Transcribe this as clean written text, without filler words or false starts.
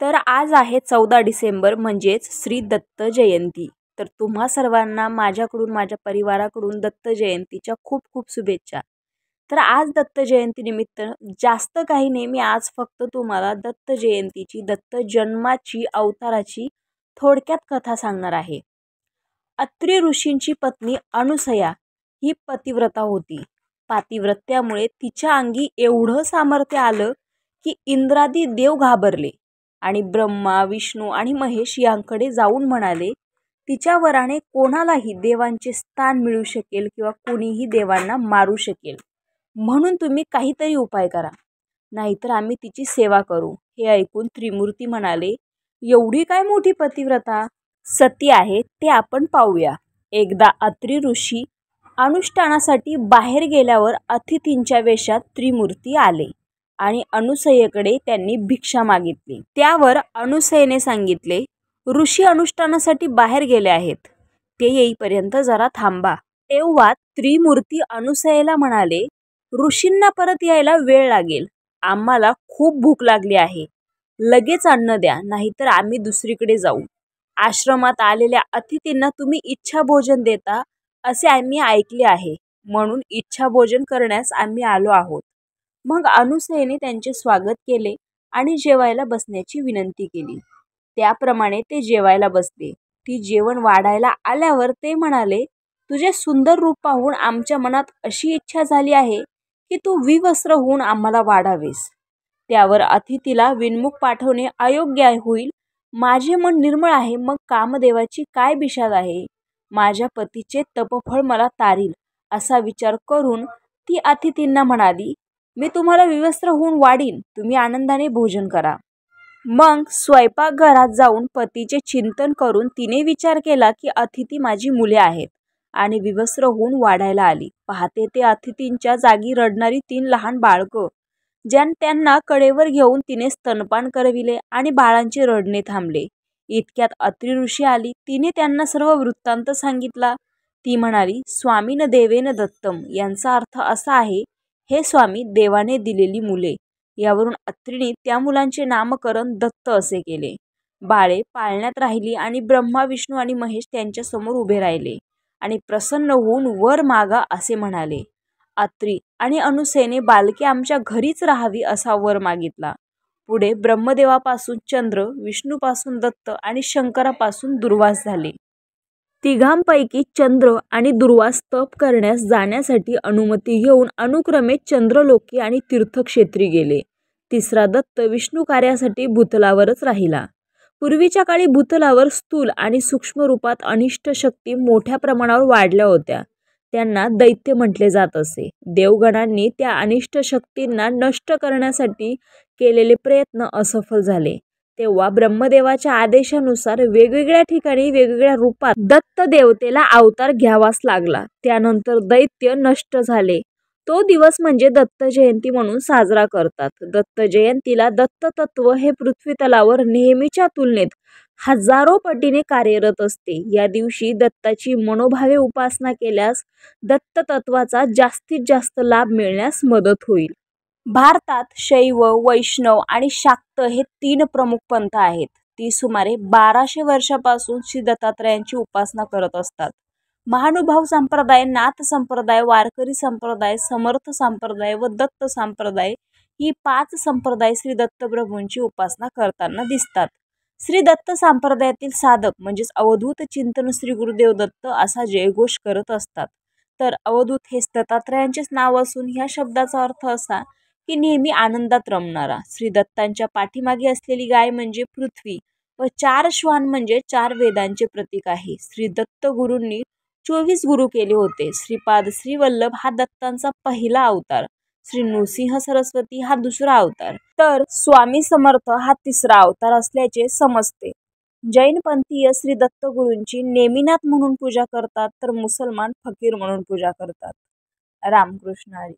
तर आज आहे 14 डिसेंबर म्हणजेच श्री दत्त जयंती। तर तुम्हा सर्वांना माझ्याकडून माझ्या परिवाराकडून दत्त जयंतीच्या खूप खूप शुभेच्छा। तर आज दत्त जयंती निमित्त जास्त काही नाही, मी आज फक्त तुम्हाला दत्त जयंतीची दत्त जन्माची अवताराची थोडक्यात कथा सांगणार आहे। अत्रि ऋषींची पत्नी अनुसया ही पतिव्रता होती। पातिव्रत्यामुळे तिच्या अंगी एवढं सामर्थ्य आलं की इंद्रादी देव घाबरले आणि ब्रह्मा विष्णू आणि महेश यांकडे जाऊन म्हणाले, तिच्या वराने कोणालाही देवांचे स्थान मिळू शकेल किंवा कोणीही देवांना मारू शकेल, म्हणून तुम्ही काहीतरी उपाय करा, नाहीतर आम्ही तिची सेवा करू। हे ऐकून त्रिमूर्ती म्हणाले, एवढी काय मोठी पतिव्रता सती आहे ते आपण पाहूया। एकदा अत्रि ऋषी अनुष्ठानासाठी बाहेर गेल्यावर अतिथींच्या वेशात त्रिमूर्ती आले आणि अनुसयेकडे त्यांनी भिक्षा मागितली। त्यावर अनुसयेने सांगितले, ऋषी अनुष्ठानासाठी बाहेर गेले आहेत, ते येईपर्यंत जरा थांबा। तेव्हा त्रिमूर्ती अनुसयेला म्हणाले, ऋषींना परत यायला वेळ लागेल, आम्हाला खूप भूक लागली आहे, लगेच अन्न द्या, नाहीतर आम्ही दुसरीकडे जाऊ। आश्रमात आलेल्या अतिथींना तुम्ही इच्छा भोजन देता असे आम्ही ऐकले आहे, म्हणून इच्छा भोजन करण्यास आम्ही आलो आहोत। मग अनुसयेने त्यांचे स्वागत केले आणि जेवायला बसण्याची विनंती केली। त्याप्रमाणे ते जेवायला बसले। ती जेवण वाढायला आल्यावर ते म्हणाले, तुझे सुंदर रूप पाहून आमच्या मनात अशी इच्छा झाली आहे की तू विवस्त्र होऊन आम्हाला वाढावेस। त्यावर अतिथीला विनमुख पाठवणे अयोग्य होईल, माझे मन निर्मळ आहे, मग कामदेवाची काय बिशाद आहे, माझ्या पतीचे तपफळ मला तारील असा विचार करून ती अतिथींना म्हणाली, मी तुम्हाला विवस्त्र होऊन वाढीन, तुम्ही आनंदाने भोजन करा। मग स्वयंपाकघरात जाऊन पतीचे चिंतन करून तिने विचार केला की अतिथी माझी मुले आहेत आणि विवस्त्र होऊन वाढायला आली। पाहते ते अतिथींच्या जागी रडणारी 3 लहान बाळकं, त्यांना कडेवर घेऊन तिने स्तनपान करविले आणि बाळांचे रडणे थांबले। इतक्यात अत्रि ऋषी आली, तिने त्यांना सर्व वृत्तांत सांगितला। ती म्हणाली, स्वामीन देवेन दत्तम, यांचा अर्थ असा आहे, हे स्वामी देवाने दिलेली मुले। यावरून अत्रीने त्या मुलांचे नामकरण दत्त असे केले। बाळे पाळण्यात राहिली आणि ब्रह्मा विष्णू आणि महेश त्यांच्या समोर उभे राहिले आणि प्रसन्न होऊन वर मागा असे म्हणाले। अत्रि आणि अनुसयेने बालके आमच्या घरीच राहावी असा वर मागितला। पुढे ब्रह्मदेवापासून चंद्र, विष्णूपासून दत्त आणि शंकरापासून दुर्वास झाले। तिघांपैकी चंद्र आणि दुर्वास तप करण्यास जाण्यासाठी अनुमती घेऊन अनुक्रमे चंद्रलोकी आणि तीर्थक्षेत्री गेले। तिसरा दत्त विष्णू कार्यासाठी भूतलावरच राहिला। पूर्वीच्या काळी भूतलावर स्थूल आणि सूक्ष्म रूपात अनिष्ट शक्ती मोठ्या प्रमाणावर वाढल्या होत्या, त्यांना दैत्य म्हटले जात असे। देवगणांनी त्या अनिष्ट शक्तींना नष्ट करण्यासाठी केलेले प्रयत्न असफल झाले। तेव्हा ब्रह्मदेवाच्या आदेशानुसार वेगवेगळ्या ठिकाणी वेगवेगळ्या रूपात दत्त देवतेला अवतार घ्यावाच लागला। त्यानंतर दैत्य नष्ट झाले। तो दिवस म्हणजे दत्त जयंती म्हणून साजरा करतात। दत्त जयंतीला दत्त तत्व हे पृथ्वी तलावर नेहमीच्या तुलनेत हजारो पटीने कार्यरत असते। या दिवशी दत्ताची मनोभावे उपासना केल्यास दत्त तत्वाचा जास्तीत जास्त लाभ मिळण्यास मदत होईल। भारतात शैव, वैष्णव आणि शाक्त हे 3 प्रमुख पंथ आहेत। ती सुमारे 1200 वर्षापासून श्री दत्तात्रयांची उपासना करत असतात। महानुभाव संप्रदाय, नाथ संप्रदाय, वारकरी संप्रदाय, समर्थ संप्रदाय व दत्त संप्रदाय ही 5 संप्रदाय श्री दत्तप्रभूंची उपासना करताना दिसतात। श्री दत्त संप्रदायातील साधक म्हणजेच अवधूत चिंतन श्री गुरुदेव दत्त असा जयघोष करत असतात। तर अवधूत हेच दत्तात्रयांचेच नाव असून ह्या शब्दाचा अर्थ असा की नेहमी आनंदात रमणारा। श्री दत्तांच्या पाठीमागे असलेली गाय म्हणजे पृथ्वी व 4 श्वान म्हणजे 4 वेदांचे प्रतीक आहे। श्री दत्त गुरूंनी 24 गुरु केले होते। श्रीपाद श्री वल्लभ हा दत्तांचा पहिला अवतार, श्री नृसिंह सरस्वती हा दुसरा अवतार, तर स्वामी समर्थ हा तिसरा अवतार असल्याचे समजते। जैन पंथीय श्री दत्त गुरूंची नेमिनाथ म्हणून पूजा करतात, तर मुसलमान फकीर म्हणून पूजा करतात। रामकृष्ण हरी।